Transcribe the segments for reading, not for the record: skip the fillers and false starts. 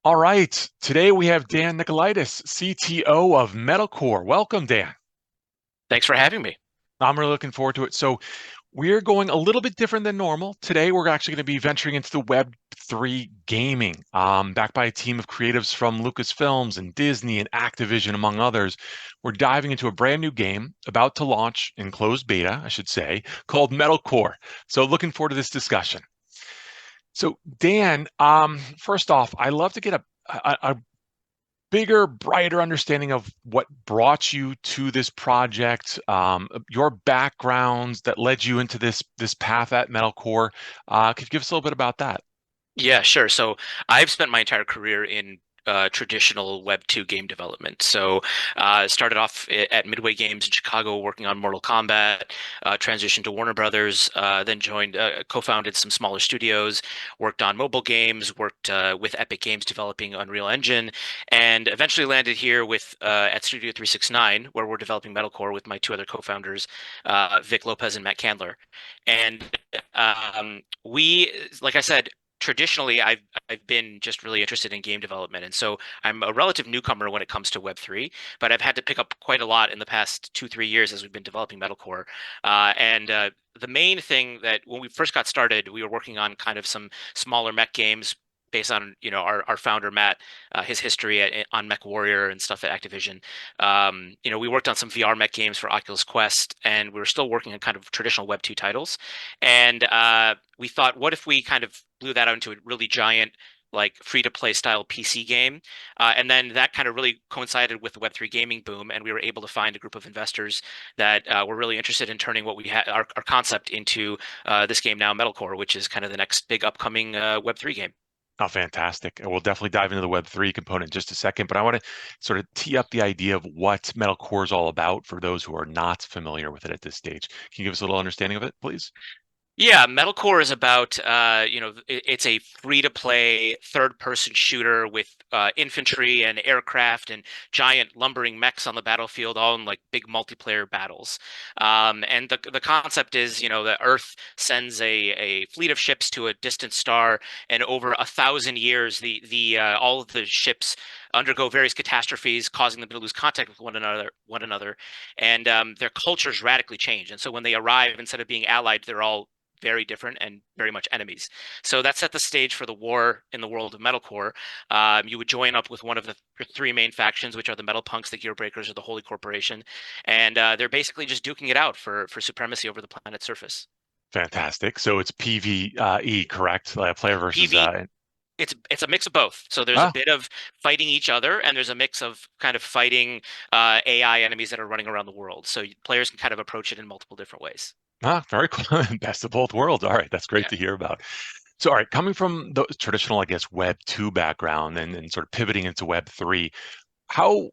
All right. Today we have Dan Nikolaides, CTO of MetalCore. Welcome, Dan. Thanks for having me. I'm really looking forward to it. So, we're going a little bit different than normal. Today, we're actually going to be venturing into the Web3 gaming, backed by a team of creatives from Lucasfilms and Disney and Activision, among others. We're diving into a brand new game about to launch in closed beta, I should say, called MetalCore. So, looking forward to this discussion. So, Dan, first off, I love to get a bigger, brighter understanding of what brought you to this project, your backgrounds that led you into this path at Metalcore. Could you give us a little bit about that? Yeah, sure. So I've spent my entire career in traditional Web 2 game development. So started off at Midway Games in Chicago working on Mortal Kombat, transitioned to Warner Brothers, then joined, co-founded some smaller studios, worked on mobile games, worked with Epic Games developing Unreal Engine, and eventually landed here with at Studio 369, where we're developing Metalcore with my two other co-founders, Vic Lopez and Matt Candler. And we, like I said, traditionally I've been just really interested in game development, and so I'm a relative newcomer when it comes to Web3, but I've had to pick up quite a lot in the past 2, 3 years as we've been developing Metalcore. And the main thing that when we first got started, we were working on kind of some smaller mech games based on our founder Matt, his history on Mech Warrior and stuff at Activision. We worked on some VR mech games for Oculus Quest, and we were still working on kind of traditional Web 2 titles. And we thought, what if we kind of blew that out into a really giant, like free-to-play style PC game? And then that kind of really coincided with the Web3 gaming boom, and we were able to find a group of investors that were really interested in turning what we had, our concept, into this game now, Metalcore, which is kind of the next big upcoming Web3 game. Oh, fantastic. And we'll definitely dive into the Web3 component in just a second, but I want to sort of tee up the idea of what Metalcore is all about for those who are not familiar with it at this stage. Can you give us a little understanding of it, please? Yeah, Metalcore is about, it's a free-to-play third-person shooter with infantry and aircraft and giant lumbering mechs on the battlefield, all in like big multiplayer battles. And the concept is, the Earth sends a fleet of ships to a distant star, and over 1,000 years, the all of the ships undergo various catastrophes, causing them to lose contact with one another, and their cultures radically change. And so when they arrive, instead of being allied, they're all very different and very much enemies. So that set the stage for the war in the world of Metalcore. You would join up with one of the three main factions, which are the Metal Punks, the Gear Breakers, or the Holy Corporation, and they're basically just duking it out for supremacy over the planet's surface. Fantastic. So it's PvE, correct? Player versus PV, it's a mix of both. So there's a ah, bit of fighting each other, and there's a mix of kind of fighting AI enemies that are running around the world. So players can kind of approach it in multiple different ways. very cool. Best of both worlds. All right, that's great Yeah. to hear about. So, all right, coming from the traditional, I guess, Web 2 background and sort of pivoting into Web 3, how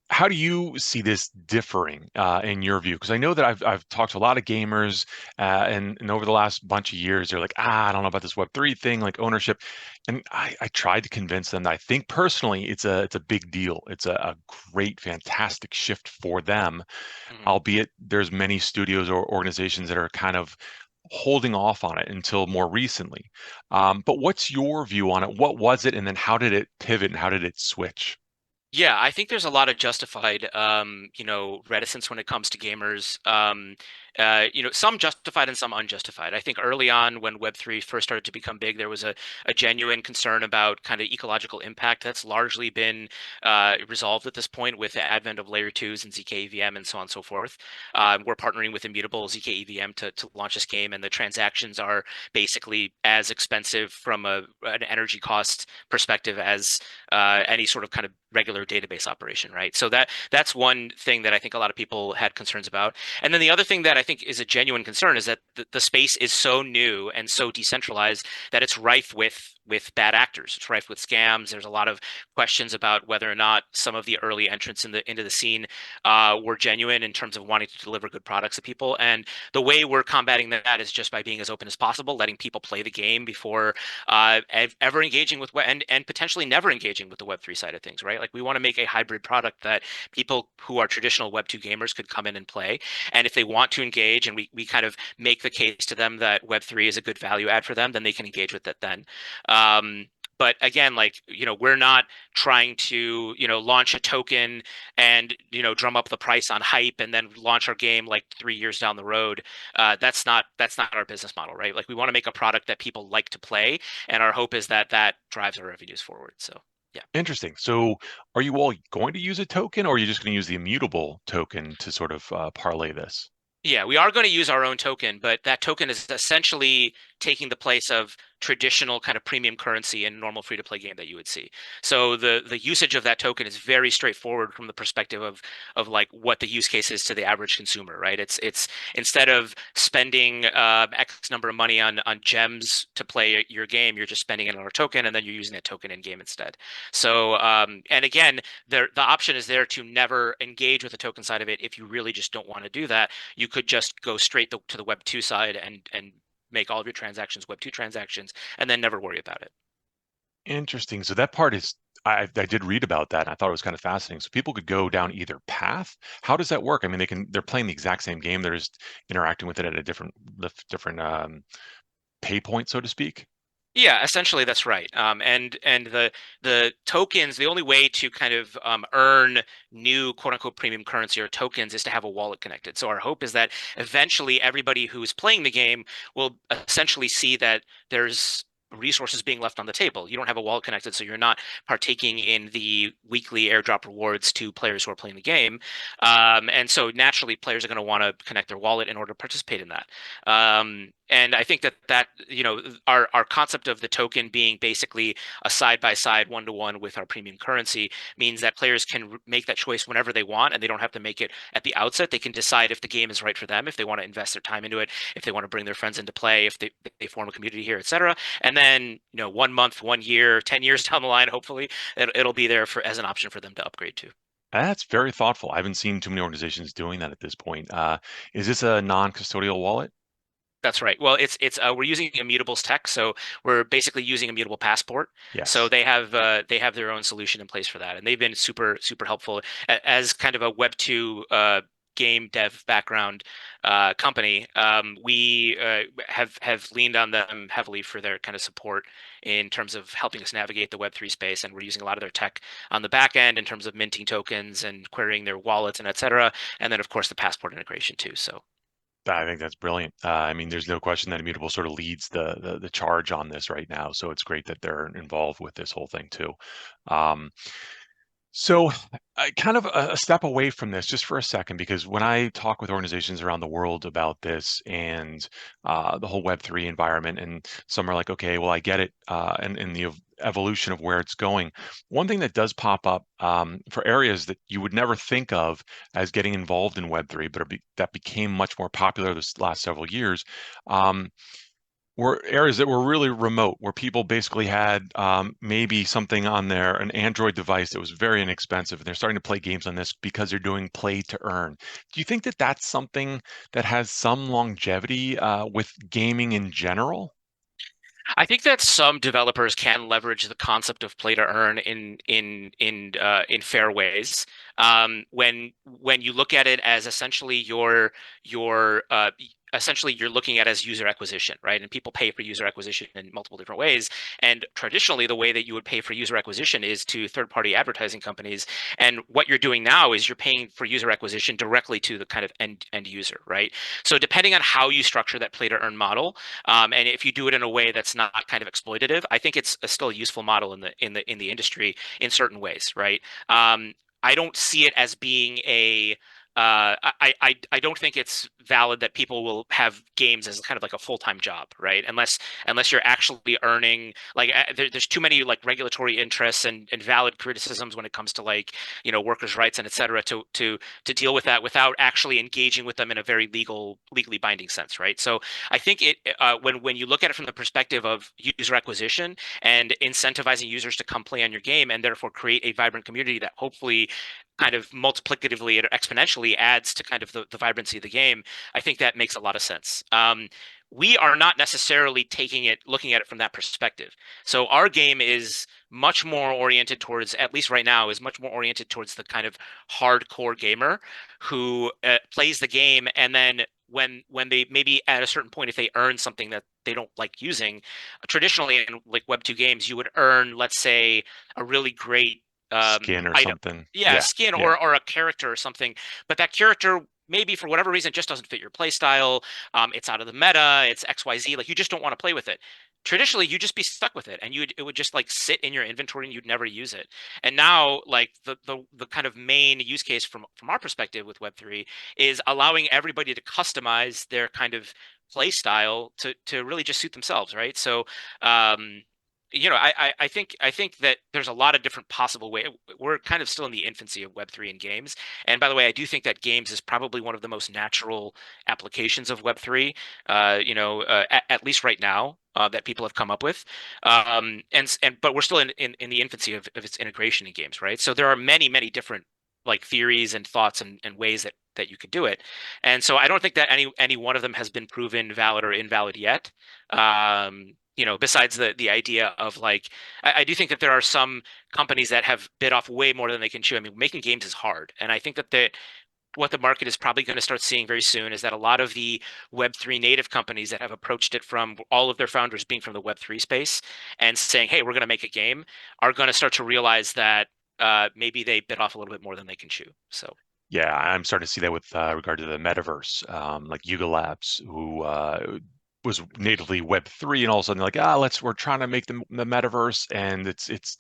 how do you see this differing in your view? Because I know that I've talked to a lot of gamers, and over the last bunch of years, they're like, I don't know about this Web3 thing, like ownership, and I tried to convince them that I think personally it's a big deal. It's a great, fantastic shift for them, Mhm. albeit there's many studios or organizations that are kind of holding off on it until more recently. But what's your view on it? What was it, and then how did it pivot and how did it switch? Yeah, I think there's a lot of justified, reticence when it comes to gamers. Some justified and some unjustified. I think early on when Web3 first started to become big, there was a genuine concern about kind of ecological impact. That's largely been resolved at this point with the advent of layer twos and zkEVM and so on and so forth. We're partnering with Immutable zkEVM to launch this game, and the transactions are basically as expensive from an energy cost perspective as any sort of kind of regular database operation, right? So that's one thing that I think a lot of people had concerns about. And then the other thing that I think is a genuine concern is that the space is so new and so decentralized that it's rife with bad actors. It's rife with scams. There's a lot of questions about whether or not some of the early entrants into the scene were genuine in terms of wanting to deliver good products to people. And the way we're combating that is just by being as open as possible, letting people play the game before ever engaging with and potentially never engaging with the Web3 side of things, right? Like we want to make a hybrid product that people who are traditional Web2 gamers could come in and play. And if they want to engage and we kind of make the case to them that Web3 is a good value add for them, then they can engage with it then. Um, But again, like, we're not trying to, launch a token and, drum up the price on hype and then launch our game like 3 years down the road. That's not our business model, right? Like, we want to make a product that people like to play, and our hope is that that drives our revenues forward. So yeah. Interesting. So are you all going to use a token, or are you just going to use the immutable token to sort of parlay this? Yeah, we are going to use our own token, but that token is essentially taking the place of traditional kind of premium currency in normal free-to-play game that you would see. So the usage of that token is very straightforward from the perspective of like what the use case is to the average consumer, right? It's instead of spending X number of money on gems to play your game, you're just spending it on our token, and then you're using that token in game instead. So and again, the option is there to never engage with the token side of it if you really just don't want to do that. You could just go straight to the Web 2 side and make all of your transactions Web 2 transactions and then never worry about it. Interesting. So that part is, I did read about that, and I thought it was kind of fascinating. So people could go down either path. How does that work? I mean, they're playing the exact same game. They're just interacting with it at a different pay point, so to speak. Yeah, essentially that's right. And the tokens, the only way to kind of earn new quote unquote premium currency or tokens is to have a wallet connected. So our hope is that eventually everybody who is playing the game will essentially see that there's resources being left on the table. You don't have a wallet connected, so you're not partaking in the weekly airdrop rewards to players who are playing the game. And so naturally, players are going to want to connect their wallet in order to participate in that. And I think that our concept of the token being basically a side-by-side one-to-one with our premium currency means that players can make that choice whenever they want, and they don't have to make it at the outset. They can decide if the game is right for them, if they want to invest their time into it, if they want to bring their friends into play, if they form a community here, etc. And then 1 month, 1 year, 10 years down the line, hopefully it'll be there as an option for them to upgrade to. That's very thoughtful. I haven't seen too many organizations doing that at this point. Is this a non-custodial wallet? That's right. Well, it's we're using Immutable's tech, so we're basically using Immutable Passport. So Yes. they have their own solution in place for that, and they've been super helpful as kind of a Web 2 game dev background company. We have leaned on them heavily for their kind of support in terms of helping us navigate the Web 3 space, and we're using a lot of their tech on the back end in terms of minting tokens and querying their wallets and etc. And then of course the passport integration too. So. I think that's brilliant. I mean, there's no question that Immutable sort of leads the charge on this right now. So it's great that they're involved with this whole thing too. Um, so, kind of a step away from this just for a second, because when I talk with organizations around the world about this and the whole Web3 environment, and some are like, okay, well, I get it, and the evolution of where it's going. One thing that does pop up for areas that you would never think of as getting involved in Web3, but that became much more popular this last several years. Um, were areas that were really remote, where people basically had maybe something on an Android device that was very inexpensive, and they're starting to play games on this because they're doing play to earn. Do you think that that's something that has some longevity with gaming in general? I think that some developers can leverage the concept of play to earn in fair ways. When you look at it as essentially essentially you're looking at as user acquisition, right? And people pay for user acquisition in multiple different ways. And traditionally, the way that you would pay for user acquisition is to third-party advertising companies. And what you're doing now is you're paying for user acquisition directly to the kind of end user, right? So depending on how you structure that play to earn model, and if you do it in a way that's not kind of exploitative, I think it's still a useful model in the industry in certain ways, right? I don't see it as being I don't think it's valid that people will have games as kind of like a full-time job, right? Unless you're actually earning like there's too many like regulatory interests and valid criticisms when it comes to like workers' rights and et cetera to deal with that without actually engaging with them in a very legally binding sense, right? So I think when you look at it from the perspective of user acquisition and incentivizing users to come play on your game and therefore create a vibrant community that hopefully kind of multiplicatively or exponentially adds to kind of the vibrancy of the game, I think that makes a lot of sense. We are not necessarily looking at it from that perspective. So our game is much more oriented towards, at least right now, is much more oriented towards the kind of hardcore gamer who plays the game and then when they maybe at a certain point, if they earn something that they don't like using, traditionally in like Web2 games, you would earn, let's say, a really great Skin or item, something. yeah, Yeah, skin yeah, or a character or something, but that character maybe for whatever reason just doesn't fit your play style. It's out of the meta, it's XYZ, like you just don't want to play with it. Traditionally, you'd just be stuck with it, and it would just like sit in your inventory, and you'd never use it. And now, like the kind of main use case from our perspective with Web3 is allowing everybody to customize their kind of play style to really just suit themselves, right? So, um, I think that there's a lot of different possible ways. We're kind of still in the infancy of Web3 in games. And by the way, I do think that games is probably one of the most natural applications of Web3, at least right now, that people have come up with. But we're still in the infancy of its integration in games, right? So there are many, many different like theories and thoughts and ways that you could do it. And so I don't think that any one of them has been proven valid or invalid yet. Besides the idea of like, I do think that there are some companies that have bit off way more than they can chew. I mean, making games is hard, and I think that what the market is probably going to start seeing very soon is that a lot of the Web3 native companies that have approached it from all of their founders being from the Web3 space and saying, "Hey, we're going to make a game," are going to start to realize that maybe they bit off a little bit more than they can chew. So. yeah. I'm starting to see that with regard to the metaverse, like Yuga Labs, who was natively Web3, and all of a sudden they're like, we're trying to make the metaverse, and it's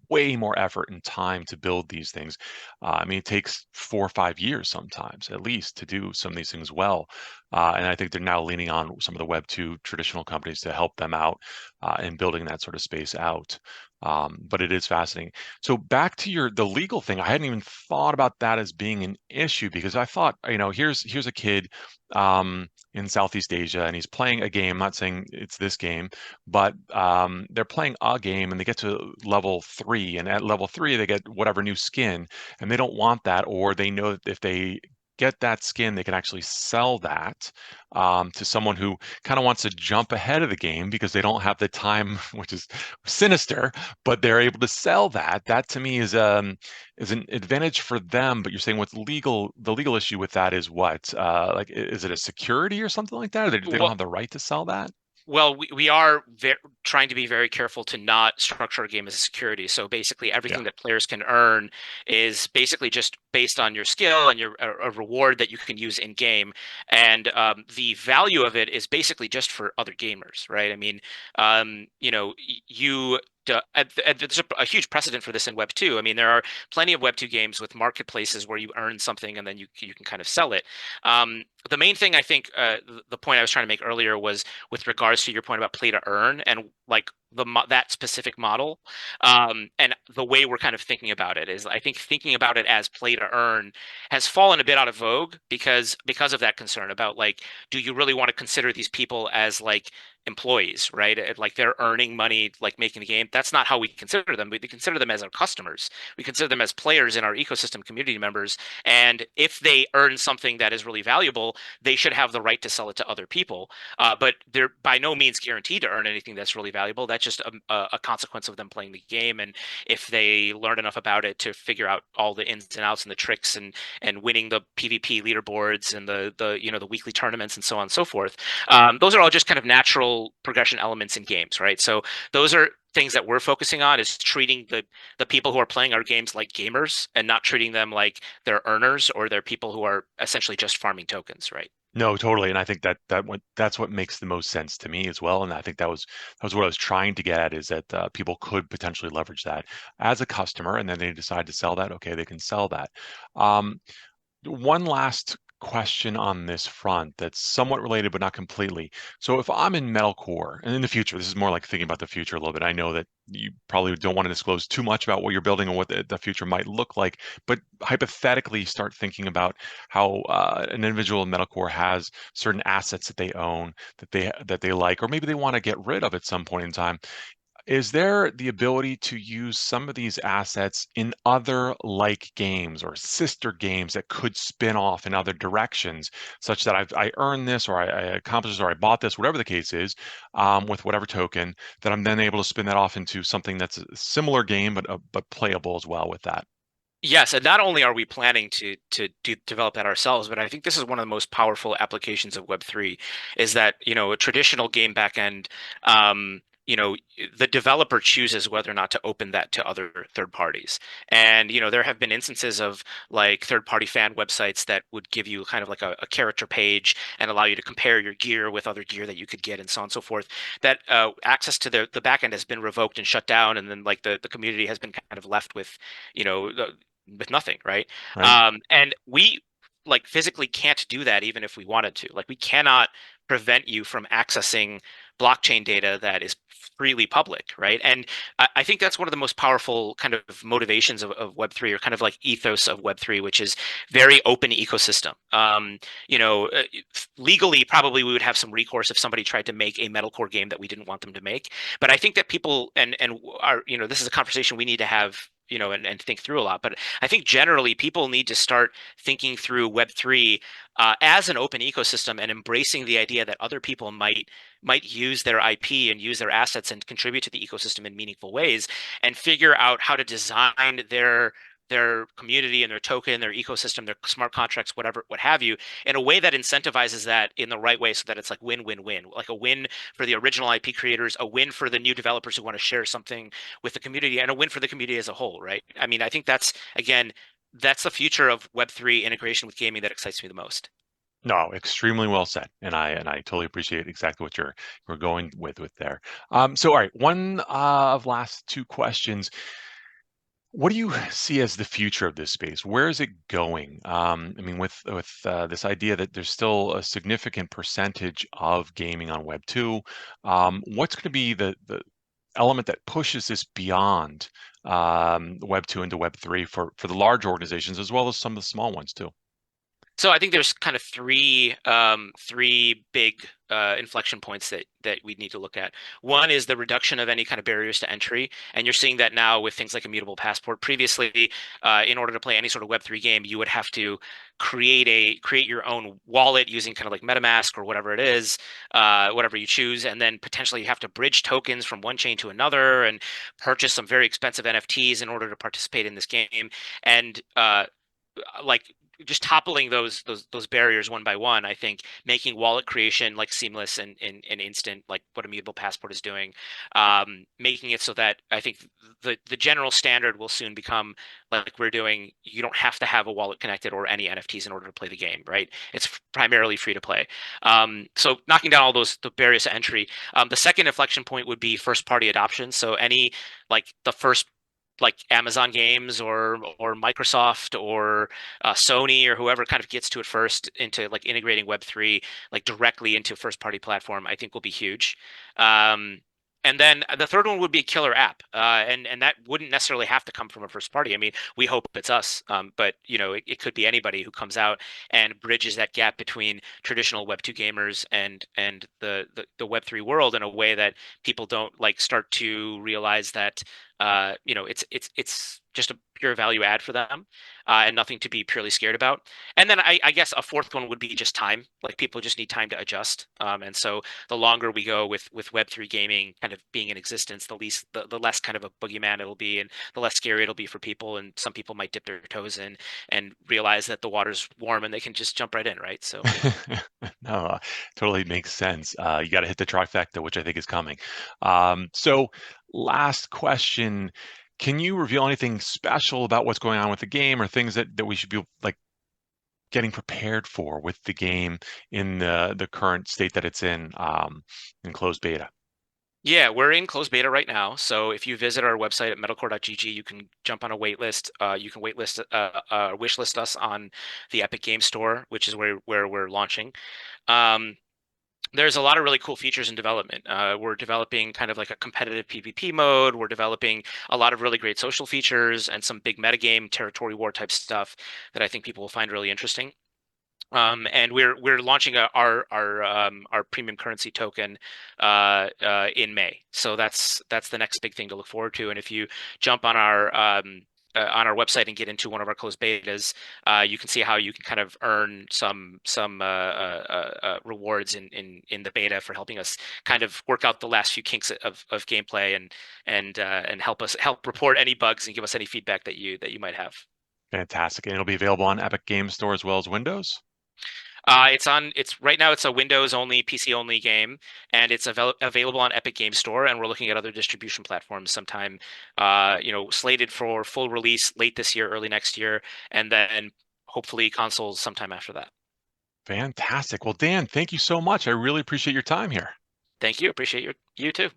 way more effort and time to build these things. I mean, it takes 4 or 5 years sometimes, at least, to do some of these things well. And I think they're now leaning on some of the Web2 traditional companies to help them out in building that sort of space out. But it is fascinating. So back to the legal thing, I hadn't even thought about that as being an issue, because I thought, here's a kid in Southeast Asia, and he's playing a game. I'm not saying it's this game, but they're playing a game, and they get to level 3, and at level 3 they get whatever new skin, and they don't want that, or they know that if they get that skin, they can actually sell that to someone who kind of wants to jump ahead of the game because they don't have the time, which is sinister, but they're able to sell that. That to me is an advantage for them. But you're saying the legal issue with that is what? Like, is it a security or something like that? Or they don't Well, have the right to sell that? Well, we are trying to be very careful to not structure a game as a security. So basically, Yeah. everything that players can earn is basically just based on your skill and a reward that you can use in game. And the value of it is basically just for other gamers, right? I mean, you. There's a huge precedent for this in Web 2. I mean, there are plenty of Web 2 games with marketplaces where you earn something and then you can kind of sell it. The main thing I think, the point I was trying to make earlier was with regards to your point about play to earn and like that specific model, and the way we're kind of thinking about it is, I think thinking about it as play to earn has fallen a bit out of vogue because of that concern about like, do you really want to consider these people as like employees, right? Like they're earning money, like making the game. That's not how we consider them. We consider them as our customers. We consider them as players in our ecosystem, community members. And if they earn something that is really valuable, they should have the right to sell it to other people. But they're by no means guaranteed to earn anything that's really valuable. That's just a consequence of them playing the game. And if they learn enough about it to figure out all the ins and outs and the tricks and winning the PvP leaderboards and the weekly tournaments and so on and so forth, those are all just kind of natural progression elements in games, right? So those are things that we're focusing on, is treating the people who are playing our games like gamers and not treating them like they're earners or they're people who are essentially just farming tokens, right? No, totally. And I think that's what makes the most sense to me as well. And I think that was what I was trying to get at, is that people could potentially leverage that as a customer, and then they decide to sell that. Okay, they can sell that. Um, One last question on this front that's somewhat related, but not completely. So if I'm in metalcore, and in the future, this is more like thinking about the future a little bit. I know that you probably don't want to disclose too much about what you're building or what the future might look like, but hypothetically start thinking about how an individual in metalcore has certain assets that they own, that they like, or maybe they want to get rid of at some point in time. Is there the ability to use some of these assets in other like games or sister games that could spin off in other directions, such that I earned this, or I accomplished this, or I bought this, whatever the case is, with whatever token, that I'm then able to spin that off into something that's a similar game, but playable as well with that? Yes, and not only are we planning to develop that ourselves, but I think this is one of the most powerful applications of Web3 is that, a traditional game backend, the developer chooses whether or not to open that to other third parties. And, there have been instances of like third-party fan websites that would give you kind of like a character page and allow you to compare your gear with other gear that you could get and so on and so forth. That access to the backend has been revoked and shut down, and then like the community has been kind of left with nothing, right? Right. And we like physically can't do that even if we wanted to. Like we cannot prevent you from accessing blockchain data that is freely public, right? And I think that's one of the most powerful kind of motivations of Web3, or kind of like ethos of Web3, which is very open ecosystem. Legally, probably we would have some recourse if somebody tried to make a metalcore game that we didn't want them to make. But I think that people and are, this is a conversation we need to have, and think through a lot. But I think generally people need to start thinking through Web3 as an open ecosystem and embracing the idea that other people might use their IP and use their assets and contribute to the ecosystem in meaningful ways, and figure out how to design their community and their token, their ecosystem, their smart contracts, whatever, what have you, in a way that incentivizes that in the right way, so that it's like win-win-win, like a win for the original IP creators, a win for the new developers who want to share something with the community, and a win for the community as a whole, right? I mean, I think that's the future of Web3 integration with gaming that excites me the most. No, extremely well said, and I totally appreciate exactly what you're going with there. So, all right, one of last two questions. What do you see as the future of this space? Where is it going? I mean, with this idea that there's still a significant percentage of gaming on Web 2, what's going to be the element that pushes this beyond Web 2 into Web 3 for the large organizations as well as some of the small ones too? So I think there's kind of three big inflection points that we need to look at. One is the reduction of any kind of barriers to entry, and you're seeing that now with things like Immutable Passport. Previously, in order to play any sort of Web3 game, you would have to create your own wallet using kind of like MetaMask or whatever it is, whatever you choose, and then potentially you have to bridge tokens from one chain to another and purchase some very expensive NFTs in order to participate in this game. And like just toppling those barriers one by one, I think making wallet creation like seamless and instant, like what Immutable Passport is doing, making it so that I think the general standard will soon become like we're doing. You don't have to have a wallet connected or any NFTs in order to play the game, right? It's primarily free to play. So knocking down all the barriers to entry. The second inflection point would be first party adoption. So any like the first like Amazon games or Microsoft or Sony or whoever kind of gets to it first into like integrating Web3 like directly into first party platform, I think will be huge. And then the third one would be a killer app, and that wouldn't necessarily have to come from a first party. I mean, we hope it's us, but it could be anybody who comes out and bridges that gap between traditional Web2 gamers and the Web3 world in a way that people don't like start to realize that it's just a pure value add for them, and nothing to be purely scared about. And then I guess a fourth one would be just time. Like people just need time to adjust. And so the longer we go with Web3 gaming kind of being in existence, the less kind of a boogeyman it'll be, and the less scary it'll be for people. And some people might dip their toes in and realize that the water's warm and they can just jump right in, right? So No, totally makes sense. You got to hit the trifecta, which I think is coming. So, last question. Can you reveal anything special about what's going on with the game or things that we should be like getting prepared for with the game in the current state that it's in closed beta? yeah, we're in closed beta right now. So if you visit our website at metalcore.gg, you can jump on a wait list. You can wish list us on the Epic Game Store, which is where we're launching. Um, there's a lot of really cool features in development. We're developing kind of like a competitive PvP mode. We're developing a lot of really great social features and some big metagame territory war type stuff that I think people will find really interesting. And we're launching our premium currency token in May. So that's the next big thing to look forward to. And if you jump on our website and get into one of our closed betas, you can see how you can kind of earn some rewards in the beta for helping us kind of work out the last few kinks of gameplay and help report any bugs and give us any feedback that you might have. Fantastic. And it'll be available on Epic Game Store as well as Windows? It's right now it's a Windows only, PC only game, and it's available on Epic Game Store, and we're looking at other distribution platforms sometime, slated for full release late this year, early next year, and then hopefully consoles sometime after that. Fantastic. Well, Dan, thank you so much. I really appreciate your time here. Thank you. Appreciate you too.